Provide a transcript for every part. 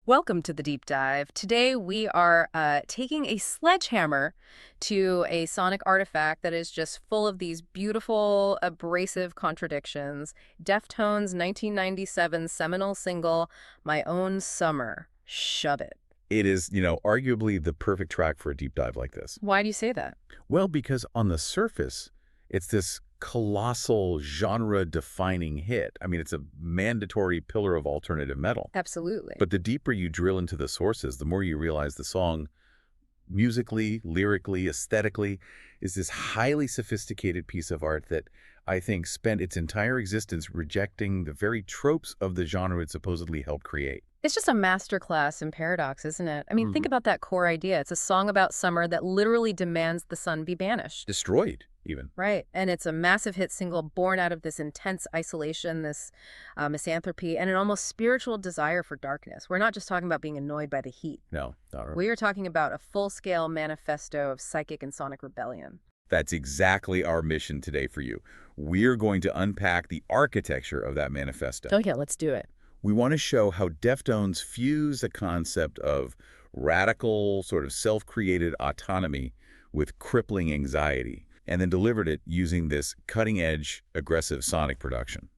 Welcome to the deep dive. Today we are taking a sledgehammer to a sonic artifact that is just full of these beautiful, abrasive contradictions. Deftones' 1997 seminal single, My Own Summer. Shove it. It is, arguably the perfect track for a deep dive like this. Why do you say that? Well, because on the surface, it's this colossal genre-defining hit. I mean, it's a mandatory pillar of alternative metal. Absolutely. But the deeper you drill into the sources, the more you realize the song, musically, lyrically, aesthetically, is this highly sophisticated piece of art that I think spent its entire existence rejecting the very tropes of the genre it supposedly helped create. It's just a masterclass in paradox, isn't it? I mean, think about that core idea. It's a song about summer that literally demands the sun be banished. Destroyed, even. Right. And it's a massive hit single born out of this intense isolation, this misanthropy, and an almost spiritual desire for darkness. We're not just talking about being annoyed by the heat. No, not right. We are talking about a full-scale manifesto of psychic and sonic rebellion. That's exactly our mission today for you. We're going to unpack the architecture of that manifesto. Oh, yeah, let's do it. We want to show how Deftones fused the concept of radical, sort of self-created autonomy with crippling anxiety, and then delivered it using this cutting-edge, aggressive sonic production.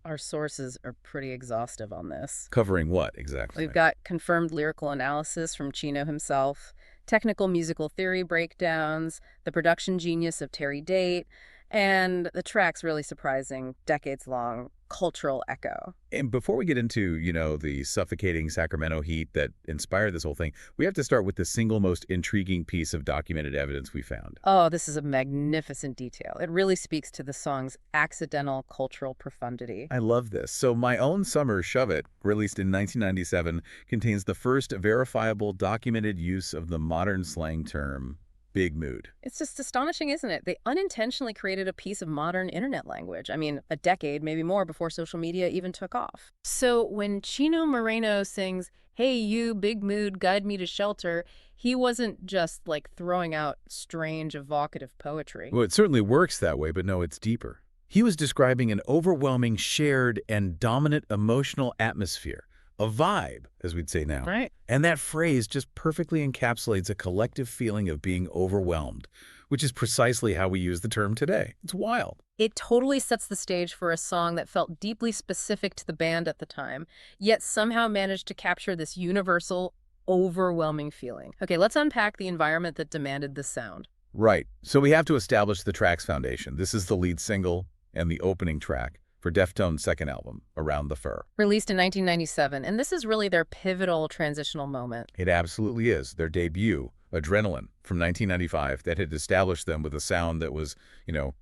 Our sources are pretty exhaustive on this. Covering what, exactly? We've got confirmed lyrical analysis from Chino himself, technical musical theory breakdowns, the production genius of Terry Date, and the track's really surprising, decades-long cultural echo. And before we get into, the suffocating Sacramento heat that inspired this whole thing, we have to start with the single most intriguing piece of documented evidence we found. Oh, this is a magnificent detail. It really speaks to the song's accidental cultural profundity. I love this. So My Own Summer, Shove It, released in 1997, contains the first verifiable documented use of the modern slang term, big mood. It's just astonishing, isn't it? They unintentionally created a piece of modern internet language. I mean, a decade, maybe more, before social media even took off. So when Chino Moreno sings, "Hey, you, big mood, guide me to shelter," he wasn't just, throwing out strange, evocative poetry. Well, it certainly works that way, but no, it's deeper. He was describing an overwhelming, shared, and dominant emotional atmosphere. A vibe, as we'd say now. Right. And that phrase just perfectly encapsulates a collective feeling of being overwhelmed, which is precisely how we use the term today. It's wild. It totally sets the stage for a song that felt deeply specific to the band at the time, yet somehow managed to capture this universal, overwhelming feeling. Okay, let's unpack the environment that demanded this sound. Right. So we have to establish the track's foundation. This is the lead single and the opening track for Deftones' second album, Around the Fur. Released in 1997, and this is really their pivotal transitional moment. It absolutely is. Their debut, Adrenaline, from 1995, that had established them with a sound that was,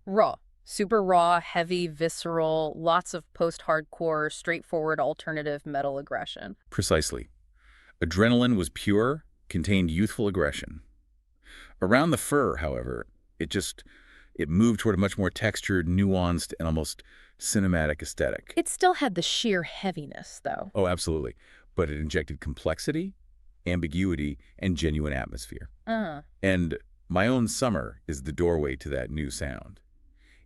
Raw. Super raw, heavy, visceral, lots of post-hardcore, straightforward alternative metal aggression. Precisely. Adrenaline was pure, contained youthful aggression. Around the Fur, however, it moved toward a much more textured, nuanced, and almost cinematic aesthetic. It still had the sheer heaviness, though. Oh, absolutely. But it injected complexity, ambiguity, and genuine atmosphere. And My Own Summer is the doorway to that new sound.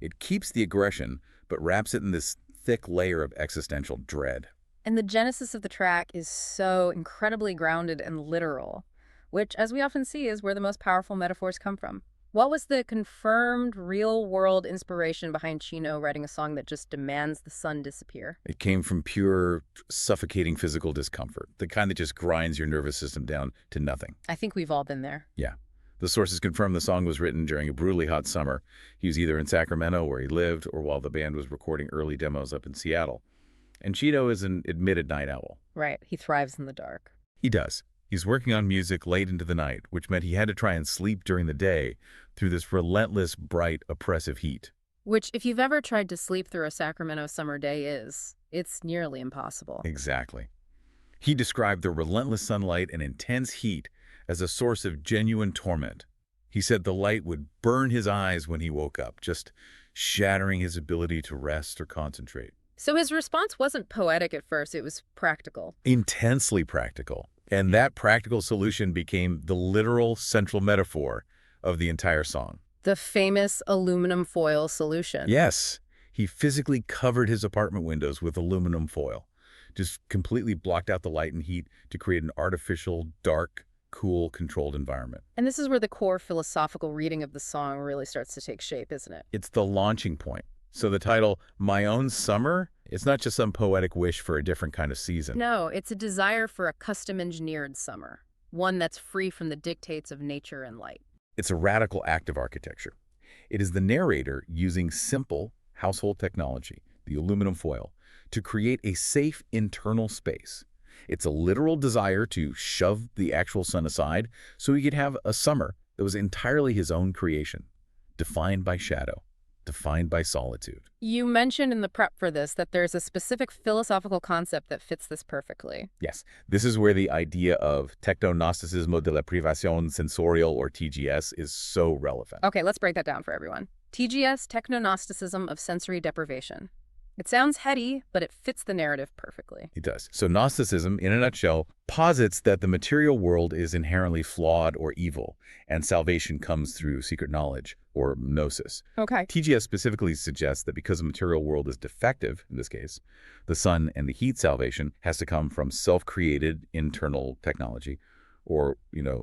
It keeps the aggression, but wraps it in this thick layer of existential dread. And the genesis of the track is so incredibly grounded and literal, which, as we often see, is where the most powerful metaphors come from. What was the confirmed real-world inspiration behind Chino writing a song that just demands the sun disappear? It came from pure, suffocating physical discomfort, the kind that just grinds your nervous system down to nothing. I think we've all been there. Yeah. The sources confirm the song was written during a brutally hot summer. He was either in Sacramento, where he lived, or while the band was recording early demos up in Seattle. And Chino is an admitted night owl. Right. He thrives in the dark. He does. He's working on music late into the night, which meant he had to try and sleep during the day through this relentless, bright, oppressive heat. Which, if you've ever tried to sleep through a Sacramento summer day, it's nearly impossible. Exactly. He described the relentless sunlight and intense heat as a source of genuine torment. He said the light would burn his eyes when he woke up, just shattering his ability to rest or concentrate. So his response wasn't poetic at first, it was practical. Intensely practical. And that practical solution became the literal central metaphor of the entire song. The famous aluminum foil solution. Yes, he physically covered his apartment windows with aluminum foil, just completely blocked out the light and heat to create an artificial, dark, cool, controlled environment. And this is where the core philosophical reading of the song really starts to take shape, isn't it? It's the launching point. So the title, My Own Summer, it's not just some poetic wish for a different kind of season. No, it's a desire for a custom-engineered summer, one that's free from the dictates of nature and light. It's a radical act of architecture. It is the narrator using simple household technology, the aluminum foil, to create a safe internal space. It's a literal desire to shove the actual sun aside so he could have a summer that was entirely his own creation, defined by shadow, defined by solitude. You mentioned in the prep for this that there's a specific philosophical concept that fits this perfectly. Yes, this is where the idea of techno-gnosticismo de la privación sensorial, or TGS, is so relevant. Okay, let's break that down for everyone. TGS, techno-Gnosticism of sensory deprivation. It sounds heady, but it fits the narrative perfectly. It does. So Gnosticism, in a nutshell, posits that the material world is inherently flawed or evil, and salvation comes through secret knowledge, or gnosis. Okay. TGS specifically suggests that because the material world is defective, in this case, the sun and the heat salvation has to come from self-created internal technology, or,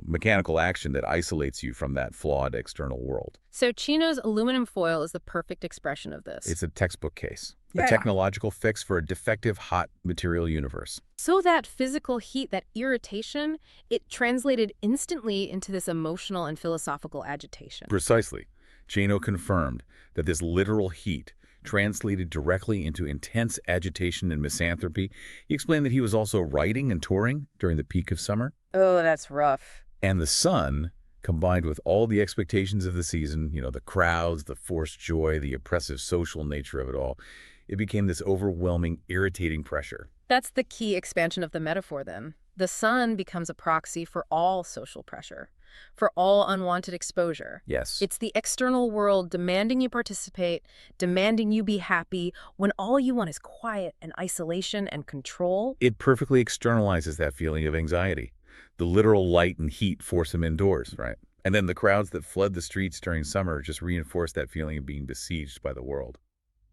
mechanical action that isolates you from that flawed external world. So Chino's aluminum foil is the perfect expression of this. It's a textbook case. Yeah. A technological fix for a defective, hot material universe. So that physical heat, that irritation, it translated instantly into this emotional and philosophical agitation. Precisely. Chino confirmed that this literal heat translated directly into intense agitation and misanthropy. He explained that he was also writing and touring during the peak of summer. Oh, that's rough. And the sun, combined with all the expectations of the season, the crowds, the forced joy, the oppressive social nature of it all, it became this overwhelming, irritating pressure. That's the key expansion of the metaphor then. The sun becomes a proxy for all social pressure, for all unwanted exposure. Yes. It's the external world demanding you participate, demanding you be happy, when all you want is quiet and isolation and control. It perfectly externalizes that feeling of anxiety. The literal light and heat force him indoors, right? And then the crowds that flood the streets during summer just reinforce that feeling of being besieged by the world.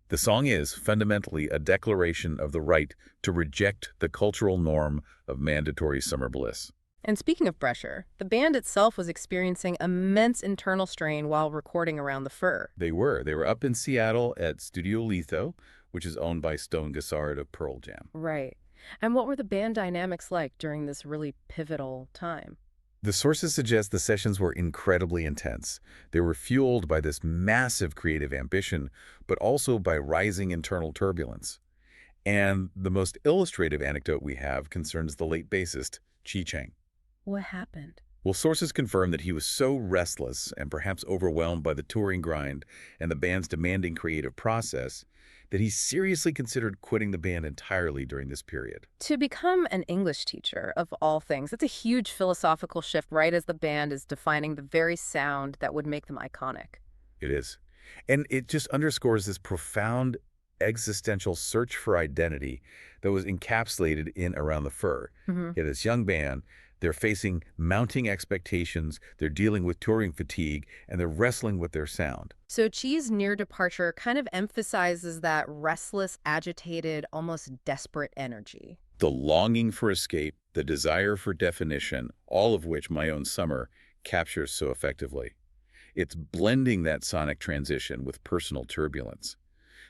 The song is fundamentally a declaration of the right to reject the cultural norm of mandatory summer bliss. And speaking of pressure, the band itself was experiencing immense internal strain while recording around the fur. They were up in Seattle at Studio Litho, which is owned by Stone Gossard of Pearl Jam. Right. And what were the band dynamics like during this really pivotal time? The sources suggest the sessions were incredibly intense. They were fueled by this massive creative ambition, but also by rising internal turbulence. And the most illustrative anecdote we have concerns the late bassist, Chi Cheng. What happened? Well, sources confirm that he was so restless and perhaps overwhelmed by the touring grind and the band's demanding creative process that he seriously considered quitting the band entirely during this period. To become an English teacher, of all things, that's a huge philosophical shift right as the band is defining the very sound that would make them iconic. It is. And it just underscores this profound existential search for identity that was encapsulated in Around the Fur. Yeah, this young band, they're facing mounting expectations, they're dealing with touring fatigue, and they're wrestling with their sound. So Chi's near departure kind of emphasizes that restless, agitated, almost desperate energy. The longing for escape, the desire for definition, all of which My Own Summer captures so effectively. It's blending that sonic transition with personal turbulence.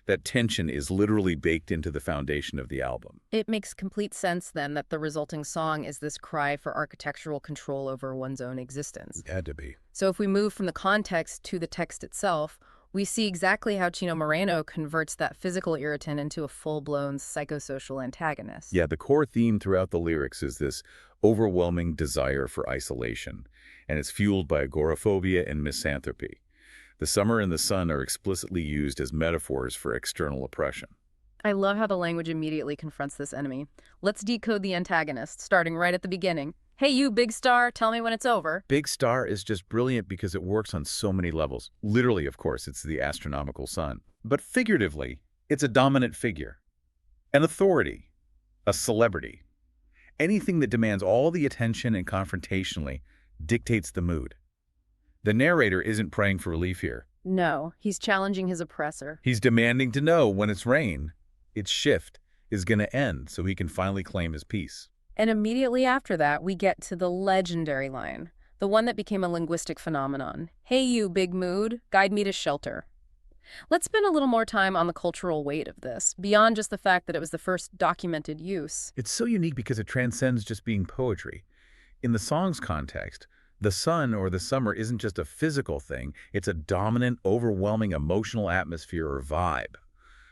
That tension is literally baked into the foundation of the album. It makes complete sense, then, that the resulting song is this cry for architectural control over one's own existence. It had to be. So if we move from the context to the text itself, we see exactly how Chino Moreno converts that physical irritant into a full-blown psychosocial antagonist. Yeah, the core theme throughout the lyrics is this overwhelming desire for isolation, and it's fueled by agoraphobia and misanthropy. The summer and the sun are explicitly used as metaphors for external oppression. I love how the language immediately confronts this enemy. Let's decode the antagonist, starting right at the beginning. Hey, you big star, tell me when it's over. Big Star is just brilliant because it works on so many levels. Literally, of course, it's the astronomical sun. But figuratively, it's a dominant figure, an authority, a celebrity. Anything that demands all the attention and confrontationally dictates the mood. The narrator isn't praying for relief here. No, he's challenging his oppressor. He's demanding to know when it's rain, it's shift, is going to end so he can finally claim his peace. And immediately after that, we get to the legendary line, the one that became a linguistic phenomenon. Hey you, big mood, guide me to shelter. Let's spend a little more time on the cultural weight of this, beyond just the fact that it was the first documented use. It's so unique because it transcends just being poetry. In the song's context, the sun or the summer isn't just a physical thing, it's a dominant, overwhelming emotional atmosphere or vibe.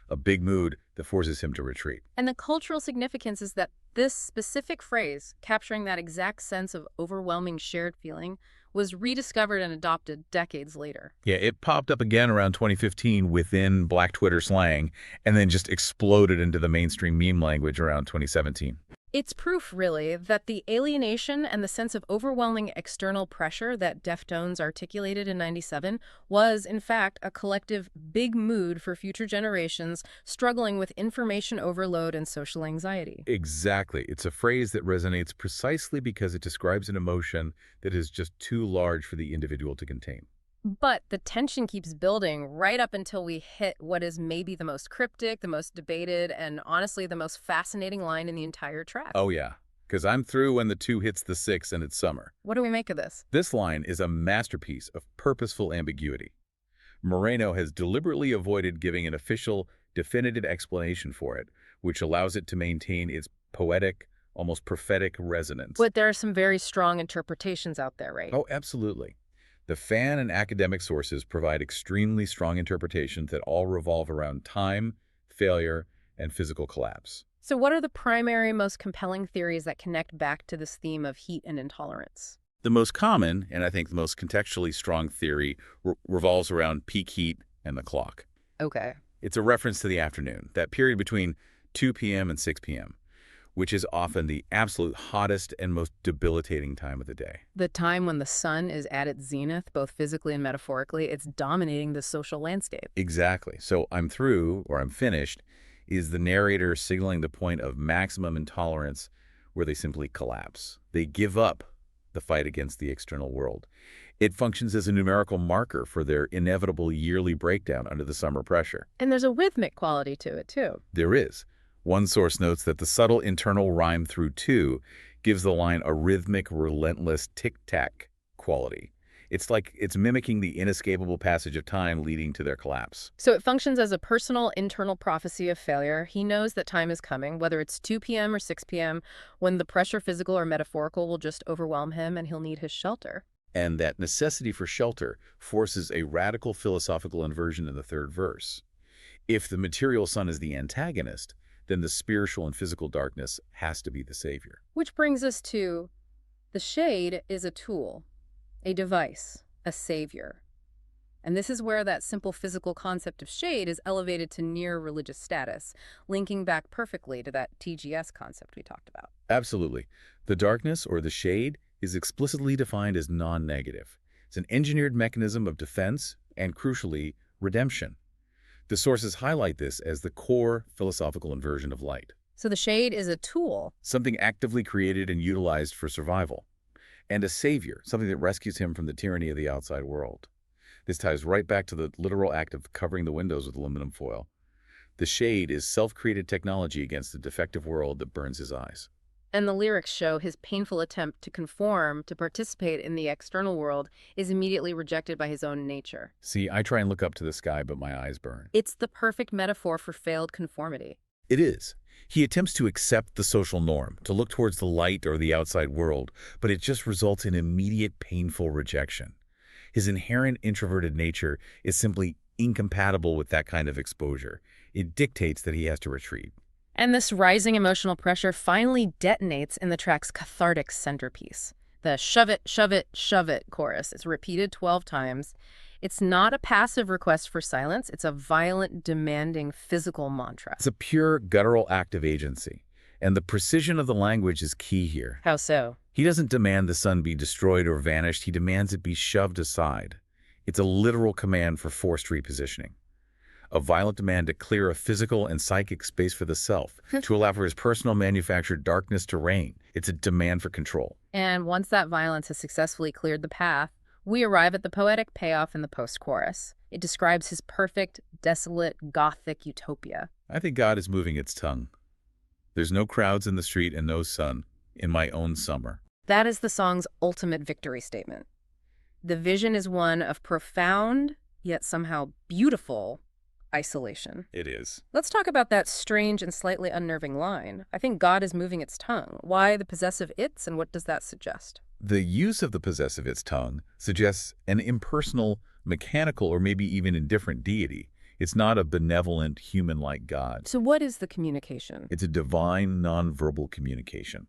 A big mood that forces him to retreat. And the cultural significance is that this specific phrase, capturing that exact sense of overwhelming shared feeling, was rediscovered and adopted decades later. Yeah, it popped up again around 2015 within Black Twitter slang, and then just exploded into the mainstream meme language around 2017. It's proof, really, that the alienation and the sense of overwhelming external pressure that Deftones articulated in '97 was, in fact, a collective big mood for future generations struggling with information overload and social anxiety. Exactly. It's a phrase that resonates precisely because it describes an emotion that is just too large for the individual to contain. But the tension keeps building right up until we hit what is maybe the most cryptic, the most debated, and honestly the most fascinating line in the entire track. Oh yeah, because I'm through when the 2 hits the 6 and it's summer. What do we make of this? This line is a masterpiece of purposeful ambiguity. Moreno has deliberately avoided giving an official, definitive explanation for it, which allows it to maintain its poetic, almost prophetic resonance. But there are some very strong interpretations out there, right? Oh, absolutely. The fan and academic sources provide extremely strong interpretations that all revolve around time, failure, and physical collapse. So what are the primary, most compelling theories that connect back to this theme of heat and intolerance? The most common, and I think the most contextually strong theory, revolves around peak heat and the clock. Okay. It's a reference to the afternoon, that period between 2 p.m. and 6 p.m., which is often the absolute hottest and most debilitating time of the day. The time when the sun is at its zenith, both physically and metaphorically, it's dominating the social landscape. Exactly. So I'm through, or I'm finished, is the narrator signaling the point of maximum intolerance where they simply collapse. They give up the fight against the external world. It functions as a numerical marker for their inevitable yearly breakdown under the summer pressure. And there's a rhythmic quality to it, too. There is. One source notes that the subtle internal rhyme through 2 gives the line a rhythmic, relentless tic-tac quality. It's like it's mimicking the inescapable passage of time leading to their collapse. So it functions as a personal internal prophecy of failure. He knows that time is coming, whether it's 2 p.m. or 6 p.m., when the pressure, physical or metaphorical, will just overwhelm him and he'll need his shelter. And that necessity for shelter forces a radical philosophical inversion in the third verse. If the material sun is the antagonist, then the spiritual and physical darkness has to be the savior. Which brings us to the shade is a tool, a device, a savior. And this is where that simple physical concept of shade is elevated to near religious status, linking back perfectly to that TGS concept we talked about. Absolutely. The darkness, or the shade, is explicitly defined as non-negative. It's an engineered mechanism of defense and, crucially, redemption. The sources highlight this as the core philosophical inversion of light. So the shade is a tool. Something actively created and utilized for survival. And a savior, something that rescues him from the tyranny of the outside world. This ties right back to the literal act of covering the windows with aluminum foil. The shade is self-created technology against the defective world that burns his eyes. And the lyrics show his painful attempt to conform, to participate in the external world, is immediately rejected by his own nature. See, I try and look up to the sky, but my eyes burn. It's the perfect metaphor for failed conformity. It is. He attempts to accept the social norm, to look towards the light or the outside world, but it just results in immediate painful rejection. His inherent introverted nature is simply incompatible with that kind of exposure. It dictates that he has to retreat. And this rising emotional pressure finally detonates in the track's cathartic centerpiece. The shove it, shove it, shove it chorus. It's repeated 12 times. It's not a passive request for silence. It's a violent, demanding, physical mantra. It's a pure guttural act of agency. And the precision of the language is key here. How so? He doesn't demand the sun be destroyed or vanished. He demands it be shoved aside. It's a literal command for forced repositioning. A violent demand to clear a physical and psychic space for the self, to allow for his personal manufactured darkness to reign. It's a demand for control. And once that violence has successfully cleared the path, we arrive at the poetic payoff in the post-chorus. It describes his perfect, desolate, gothic utopia. I think God is moving its tongue. There's no crowds in the street and no sun in my own summer. That is the song's ultimate victory statement. The vision is one of profound, yet somehow beautiful, isolation. It is. Let's talk about that strange and slightly unnerving line. I think God is moving its tongue. Why the possessive it's, and what does that suggest? The use of the possessive its tongue suggests an impersonal, mechanical, or maybe even indifferent deity. It's not a benevolent, human-like God. So what is the communication? It's a divine, nonverbal communication.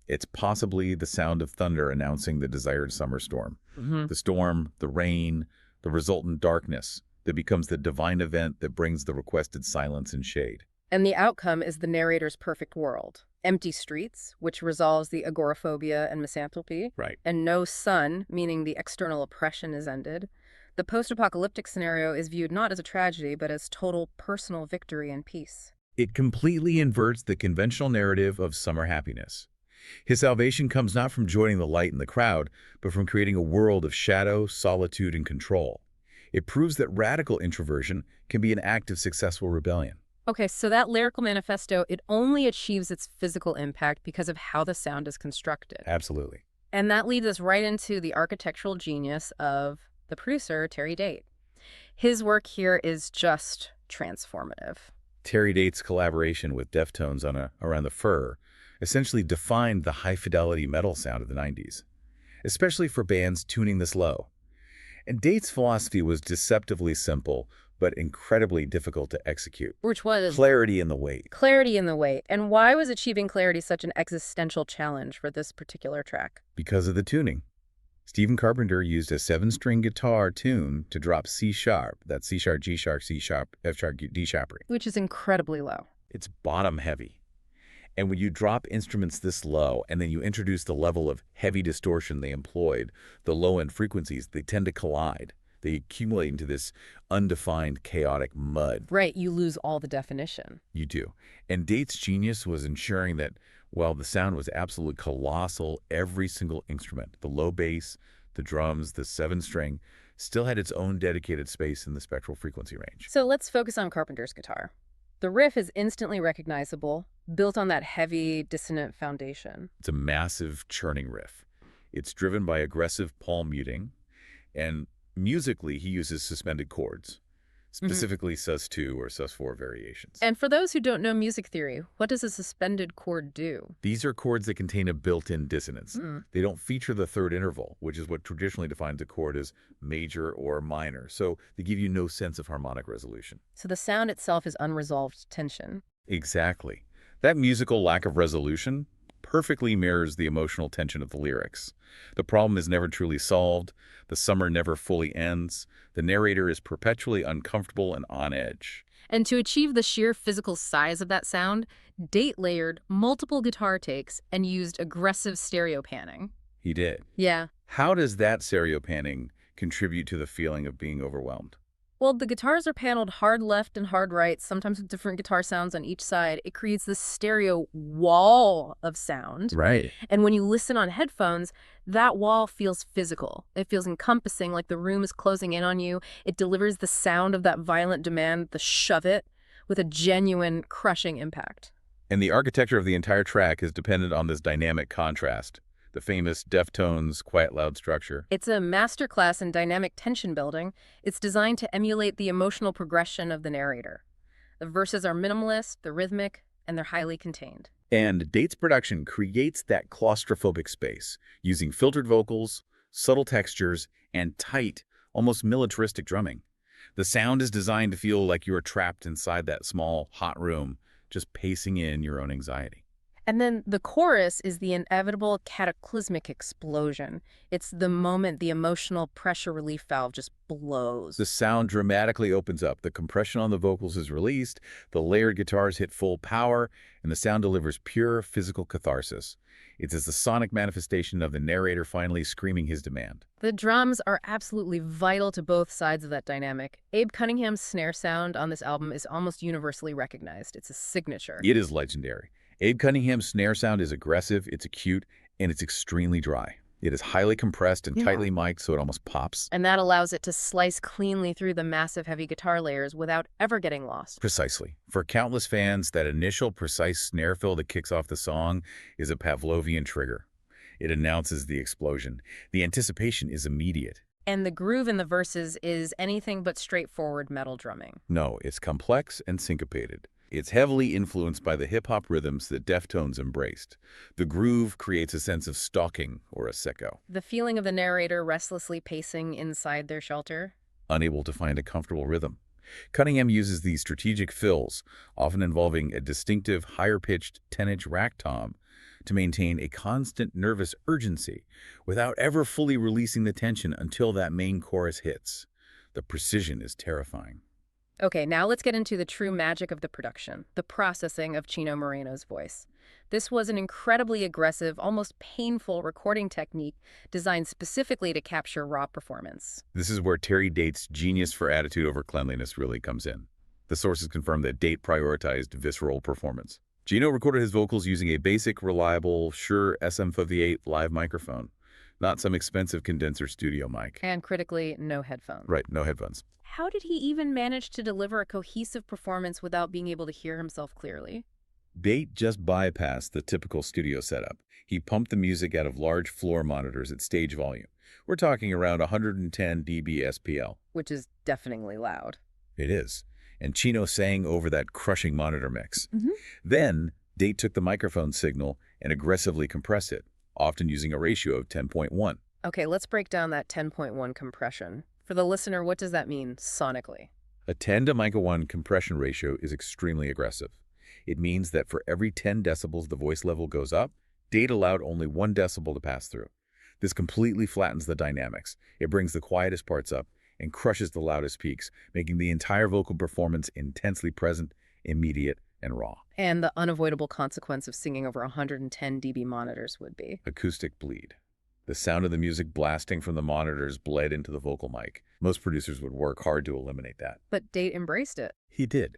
It's possibly the sound of thunder announcing the desired summer storm. The storm, the rain, the resultant darkness that becomes the divine event that brings the requested silence and shade. And the outcome is the narrator's perfect world. Empty streets, which resolves the agoraphobia and misanthropy. Right. And no sun, meaning the external oppression is ended. The post-apocalyptic scenario is viewed not as a tragedy, but as total personal victory and peace. It completely inverts the conventional narrative of summer happiness. His salvation comes not from joining the light in the crowd, but from creating a world of shadow, solitude, and control. It proves that radical introversion can be an act of successful rebellion. Okay, so that lyrical manifesto, it only achieves its physical impact because of how the sound is constructed. Absolutely. And that leads us right into the architectural genius of the producer, Terry Date. His work here is just transformative. Terry Date's collaboration with Deftones on Around the Fur essentially defined the high-fidelity metal sound of the 90s, especially for bands tuning this low. And Date's philosophy was deceptively simple, but incredibly difficult to execute. Which was? Clarity in the weight. Clarity in the weight. And why was achieving clarity such an existential challenge for this particular track? Because of the tuning. Stephen Carpenter used a 7-string guitar tune to drop C sharp, that's C sharp, G sharp, C sharp, F sharp, D sharp. Which is incredibly low. It's bottom heavy. And when you drop instruments this low, and then you introduce the level of heavy distortion they employed, the low-end frequencies, they tend to collide. They accumulate into this undefined, chaotic mud. Right, you lose all the definition. You do. And Date's genius was ensuring that, while the sound was absolutely colossal, every single instrument, the low bass, the drums, the 7-string, still had its own dedicated space in the spectral frequency range. So let's focus on Carpenter's guitar. The riff is instantly recognizable, built on that heavy, dissonant foundation. It's a massive churning riff. It's driven by aggressive palm muting, and musically he uses suspended chords, specifically sus2 or sus4 variations. And for those who don't know music theory, what does a suspended chord do? These are chords that contain a built-in dissonance. They don't feature the third interval, which is what traditionally defines a chord as major or minor. So they give you no sense of harmonic resolution. So the sound itself is unresolved tension. Exactly. That musical lack of resolution perfectly mirrors the emotional tension of the lyrics. The problem is never truly solved. The summer never fully ends. The narrator is perpetually uncomfortable and on edge. And to achieve the sheer physical size of that sound, Date layered multiple guitar takes and used aggressive stereo panning. He did. Yeah. How does that stereo panning contribute to the feeling of being overwhelmed? Well, the guitars are paneled hard left and hard right, sometimes with different guitar sounds on each side. It creates this stereo wall of sound. Right. And when you listen on headphones, that wall feels physical. It feels encompassing, like the room is closing in on you. It delivers the sound of that violent demand, the shove it, with a genuine crushing impact. And the architecture of the entire track is dependent on this dynamic contrast. The famous Deftones quiet loud structure. It's a masterclass in dynamic tension building. It's designed to emulate the emotional progression of the narrator. The verses are minimalist, they're rhythmic, and they're highly contained. And Date's production creates that claustrophobic space, using filtered vocals, subtle textures, and tight, almost militaristic drumming. The sound is designed to feel like you are trapped inside that small, hot room, just pacing in your own anxiety. And then the chorus is the inevitable cataclysmic explosion. It's the moment the emotional pressure relief valve just blows. The sound dramatically opens up. The compression on the vocals is released, the layered guitars hit full power, and the sound delivers pure physical catharsis. It is the sonic manifestation of the narrator finally screaming his demand. The drums are absolutely vital to both sides of that dynamic. Abe Cunningham's snare sound on this album is almost universally recognized. It's a signature. It is legendary. Abe Cunningham's snare sound is aggressive, it's acute, and it's extremely dry. It is highly compressed and Yeah. tightly mic'd, so it almost pops. And that allows it to slice cleanly through the massive heavy guitar layers without ever getting lost. Precisely. For countless fans, that initial precise snare fill that kicks off the song is a Pavlovian trigger. It announces the explosion. The anticipation is immediate. And the groove in the verses is anything but straightforward metal drumming. No, it's complex and syncopated. It's heavily influenced by the hip-hop rhythms that Deftones embraced. The groove creates a sense of stalking or a secco, The feeling of the narrator restlessly pacing inside their shelter. unable to find a comfortable rhythm. Cunningham uses these strategic fills, often involving a distinctive higher-pitched 10-inch rack tom, to maintain a constant nervous urgency without ever fully releasing the tension until that main chorus hits. The precision is terrifying. Okay, now let's get into the true magic of the production, the processing of Chino Moreno's voice. This was an incredibly aggressive, almost painful recording technique designed specifically to capture raw performance. This is where Terry Date's genius for attitude over cleanliness really comes in. The sources confirm that Date prioritized visceral performance. Chino recorded his vocals using a basic, reliable, Shure SM58 live microphone, not some expensive condenser studio mic. And critically, no headphones. Right, no headphones. How did he even manage to deliver a cohesive performance without being able to hear himself clearly? Date just bypassed the typical studio setup. He pumped the music out of large floor monitors at stage volume. We're talking around 110 dB SPL. Which is deafeningly loud. It is. And Chino sang over that crushing monitor mix. Mhm. Then, Date took the microphone signal and aggressively compressed it, often using a ratio of 10.1. Okay, let's break down that 10.1 compression. For the listener, what does that mean sonically? A 10:1 compression ratio is extremely aggressive. It means that for every 10 decibels the voice level goes up, Date allowed only 1 decibel to pass through. This completely flattens the dynamics. It brings the quietest parts up and crushes the loudest peaks, making the entire vocal performance intensely present, immediate, and raw. And the unavoidable consequence of singing over 110 dB monitors would be. Acoustic bleed. The sound of the music blasting from the monitors bled into the vocal mic. Most producers would work hard to eliminate that. But Date embraced it. He did.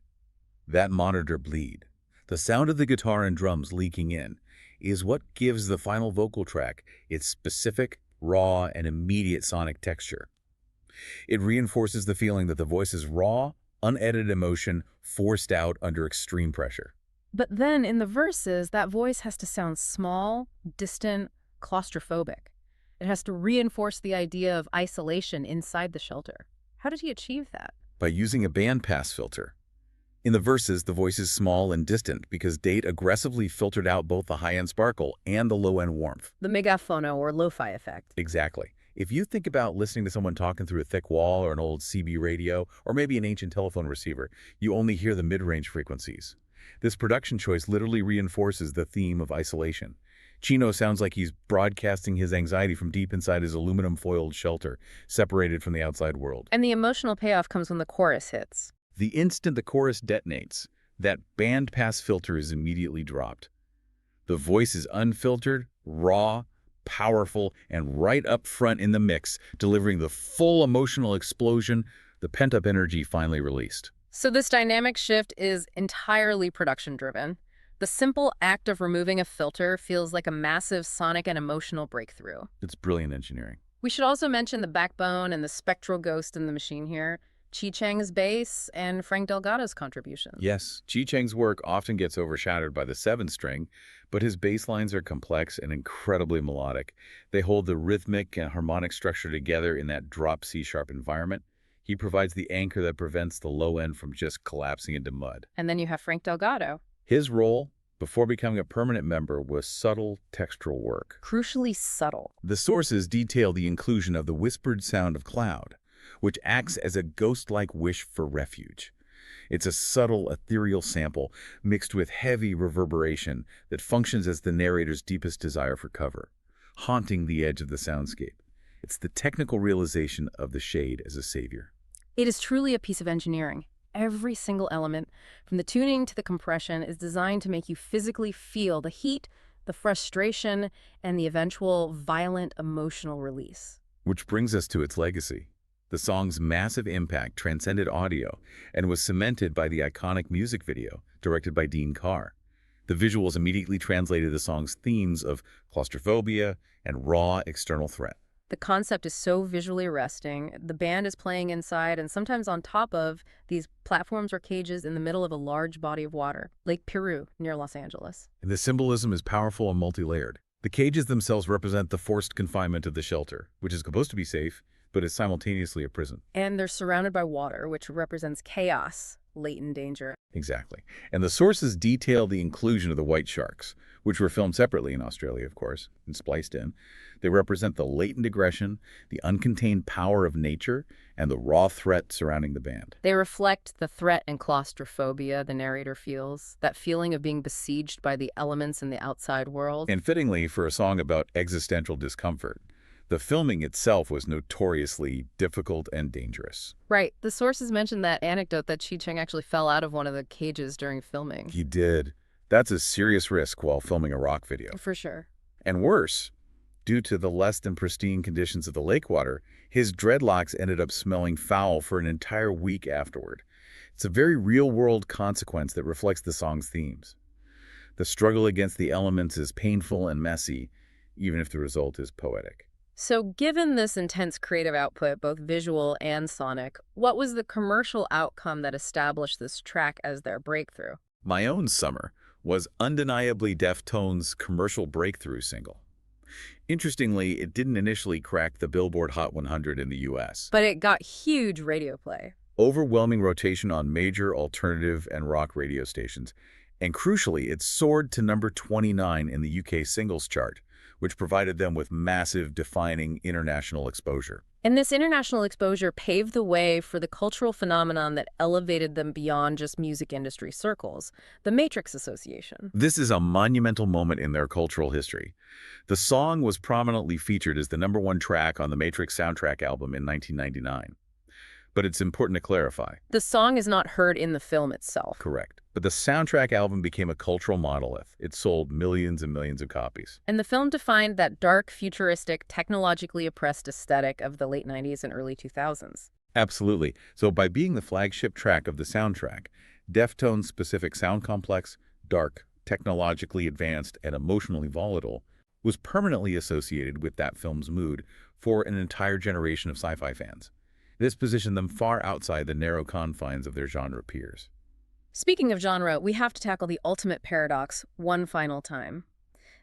That monitor bleed, the sound of the guitar and drums leaking in, is what gives the final vocal track its specific, raw, and immediate sonic texture. It reinforces the feeling that the voice is raw, unedited emotion forced out under extreme pressure. But then in the verses, that voice has to sound small, distant, claustrophobic. It has to reinforce the idea of isolation inside the shelter. How did he achieve that? By using a bandpass filter. In the verses, the voice is small and distant because Date aggressively filtered out both the high-end sparkle and the low-end warmth. The megaphono or lo-fi effect. Exactly. If you think about listening to someone talking through a thick wall or an old CB radio or maybe an ancient telephone receiver, you only hear the mid-range frequencies. This production choice literally reinforces the theme of isolation. Chino sounds like he's broadcasting his anxiety from deep inside his aluminum-foiled shelter, separated from the outside world. And the emotional payoff comes when the chorus hits. The instant the chorus detonates, that bandpass filter is immediately dropped. The voice is unfiltered, raw, powerful, and right up front in the mix, delivering the full emotional explosion, the pent-up energy finally released. So this dynamic shift is entirely production-driven. The simple act of removing a filter feels like a massive sonic and emotional breakthrough. It's brilliant engineering. We should also mention the backbone and the spectral ghost in the machine here, Chi Chang's bass and Frank Delgado's contributions. Yes, Chi Chang's work often gets overshadowed by the 7-string, but his bass lines are complex and incredibly melodic. They hold the rhythmic and harmonic structure together in that drop C-sharp environment. He provides the anchor that prevents the low end from just collapsing into mud. And then you have Frank Delgado. His role, before becoming a permanent member, was subtle textural work. Crucially subtle. The sources detail the inclusion of the whispered sound of cloud, which acts as a ghost-like wish for refuge. It's a subtle, ethereal sample mixed with heavy reverberation that functions as the narrator's deepest desire for cover, haunting the edge of the soundscape. It's the technical realization of the shade as a savior. It is truly a piece of engineering. Every single element, from the tuning to the compression, is designed to make you physically feel the heat, the frustration, and the eventual violent emotional release. Which brings us to its legacy. The song's massive impact transcended audio and was cemented by the iconic music video directed by Dean Carr. The visuals immediately translated the song's themes of claustrophobia and raw external threat. The concept is so visually arresting. The band is playing inside and sometimes on top of these platforms or cages in the middle of a large body of water, Lake Piru near Los Angeles. And the symbolism is powerful and multi-layered. The cages themselves represent the forced confinement of the shelter, which is supposed to be safe, but is simultaneously a prison. And they're surrounded by water, which represents chaos, latent danger. Exactly. And the sources detail the inclusion of the white sharks, which were filmed separately in Australia, of course, and spliced in. They represent the latent aggression, the uncontained power of nature, and the raw threat surrounding the band. They reflect the threat and claustrophobia the narrator feels, that feeling of being besieged by the elements in the outside world. And fittingly, for a song about existential discomfort, the filming itself was notoriously difficult and dangerous. Right. The sources mentioned that anecdote that Chi Cheng actually fell out of one of the cages during filming. He did. That's a serious risk while filming a rock video. For sure. And worse, due to the less than pristine conditions of the lake water, his dreadlocks ended up smelling foul for an entire week afterward. It's a very real-world consequence that reflects the song's themes. The struggle against the elements is painful and messy, even if the result is poetic. So given this intense creative output, both visual and sonic, what was the commercial outcome that established this track as their breakthrough? My Own Summer was undeniably Deftones' commercial breakthrough single. Interestingly, it didn't initially crack the Billboard Hot 100 in the US. But it got huge radio play. Overwhelming rotation on major alternative and rock radio stations, and crucially, it soared to number 29 in the UK singles chart, which provided them with massive, defining international exposure. And this international exposure paved the way for the cultural phenomenon that elevated them beyond just music industry circles, the Matrix Association. This is a monumental moment in their cultural history. The song was prominently featured as the #1 track on the Matrix soundtrack album in 1999. But it's important to clarify. The song is not heard in the film itself. Correct. But the soundtrack album became a cultural monolith. It sold millions and millions of copies. And the film defined that dark, futuristic, technologically oppressed aesthetic of the late 90s and early 2000s. Absolutely. So by being the flagship track of the soundtrack, Deftones' specific sound complex, dark, technologically advanced, and emotionally volatile, was permanently associated with that film's mood for an entire generation of sci-fi fans. This positioned them far outside the narrow confines of their genre peers. Speaking of genre, we have to tackle the ultimate paradox one final time.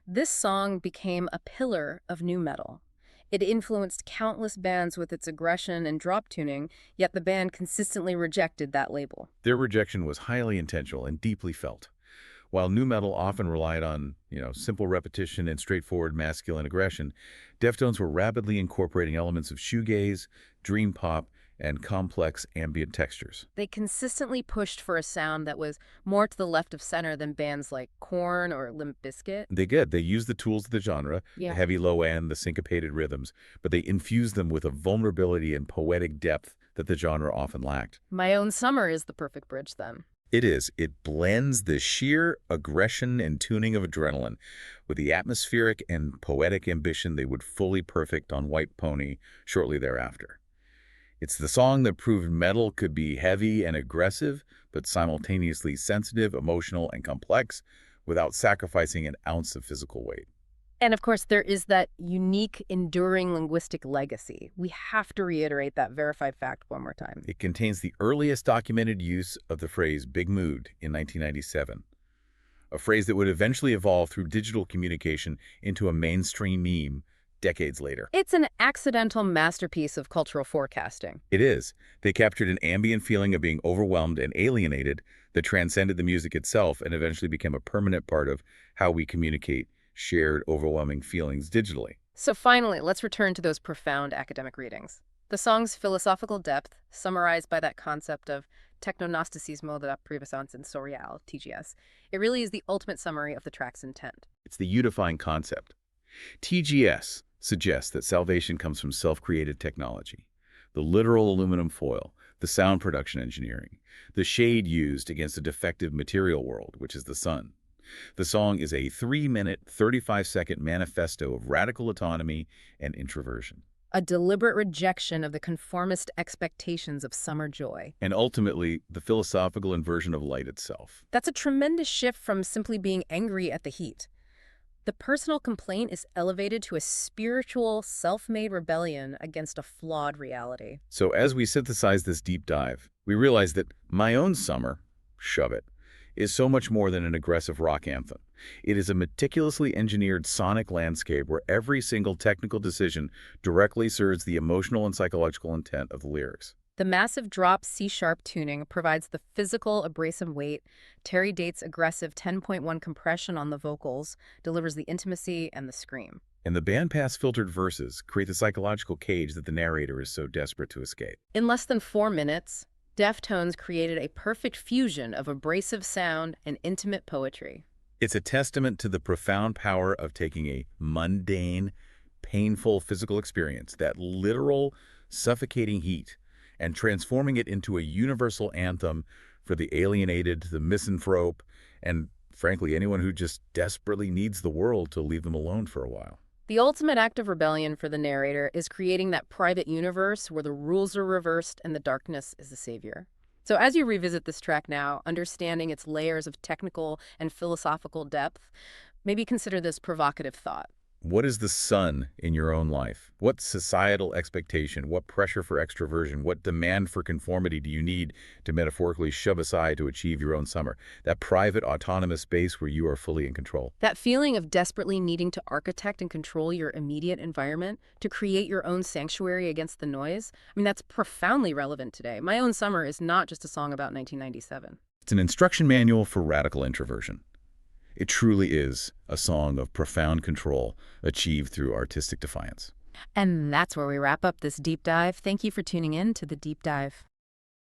This song became a pillar of nu metal. It influenced countless bands with its aggression and drop tuning, yet the band consistently rejected that label. Their rejection was highly intentional and deeply felt. While nu metal often relied on, simple repetition and straightforward masculine aggression, Deftones were rapidly incorporating elements of shoegaze, dream pop, and complex ambient textures. They consistently pushed for a sound that was more to the left of center than bands like Korn or Limp Bizkit. They used the tools of the genre, Yeah. the heavy low end, the syncopated rhythms, but they infused them with a vulnerability and poetic depth that the genre often lacked. My Own Summer is the perfect bridge then. It is. It blends the sheer aggression and tuning of adrenaline with the atmospheric and poetic ambition they would fully perfect on White Pony shortly thereafter. It's the song that proved metal could be heavy and aggressive, but simultaneously sensitive, emotional, and complex without sacrificing an ounce of physical weight. And of course, there is that unique, enduring linguistic legacy. We have to reiterate that verified fact one more time. It contains the earliest documented use of the phrase big mood in 1997, a phrase that would eventually evolve through digital communication into a mainstream meme decades later. It's an accidental masterpiece of cultural forecasting. It is. They captured an ambient feeling of being overwhelmed and alienated that transcended the music itself and eventually became a permanent part of how we communicate shared overwhelming feelings digitally. So finally, let's return to those profound academic readings. The song's philosophical depth, summarized by that concept of technognosticismo de la privation sensorial, TGS, it really is the ultimate summary of the track's intent. It's the unifying concept. TGS suggests that salvation comes from self-created technology, the literal aluminum foil, the sound production engineering, the shade used against a defective material world, which is the sun. The song is a 3-minute, 35-second manifesto of radical autonomy and introversion. A deliberate rejection of the conformist expectations of summer joy. And ultimately, the philosophical inversion of light itself. That's a tremendous shift from simply being angry at the heat. The personal complaint is elevated to a spiritual, self-made rebellion against a flawed reality. So as we synthesize this deep dive, we realize that My Own Summer, shove it, is so much more than an aggressive rock anthem. It is a meticulously engineered sonic landscape where every single technical decision directly serves the emotional and psychological intent of the lyrics. The massive drop C-sharp tuning provides the physical abrasive weight. Terry Date's aggressive 10.1 compression on the vocals delivers the intimacy and the scream. And the bandpass filtered verses create the psychological cage that the narrator is so desperate to escape. In less than 4 minutes, Deftones created a perfect fusion of abrasive sound and intimate poetry. It's a testament to the profound power of taking a mundane, painful physical experience, that literal, suffocating heat, and transforming it into a universal anthem for the alienated, the misanthrope, and frankly, anyone who just desperately needs the world to leave them alone for a while. The ultimate act of rebellion for the narrator is creating that private universe where the rules are reversed and the darkness is the savior. So as you revisit this track now, understanding its layers of technical and philosophical depth, maybe consider this provocative thought. What is the sun in your own life? What societal expectation, what pressure for extroversion, what demand for conformity do you need to metaphorically shove aside to achieve your own summer? That private, autonomous space where you are fully in control. That feeling of desperately needing to architect and control your immediate environment, to create your own sanctuary against the noise, that's profoundly relevant today. My Own Summer is not just a song about 1997. It's an instruction manual for radical introversion. It truly is a song of profound control achieved through artistic defiance. And that's where we wrap up this deep dive. Thank you for tuning in to The Deep Dive.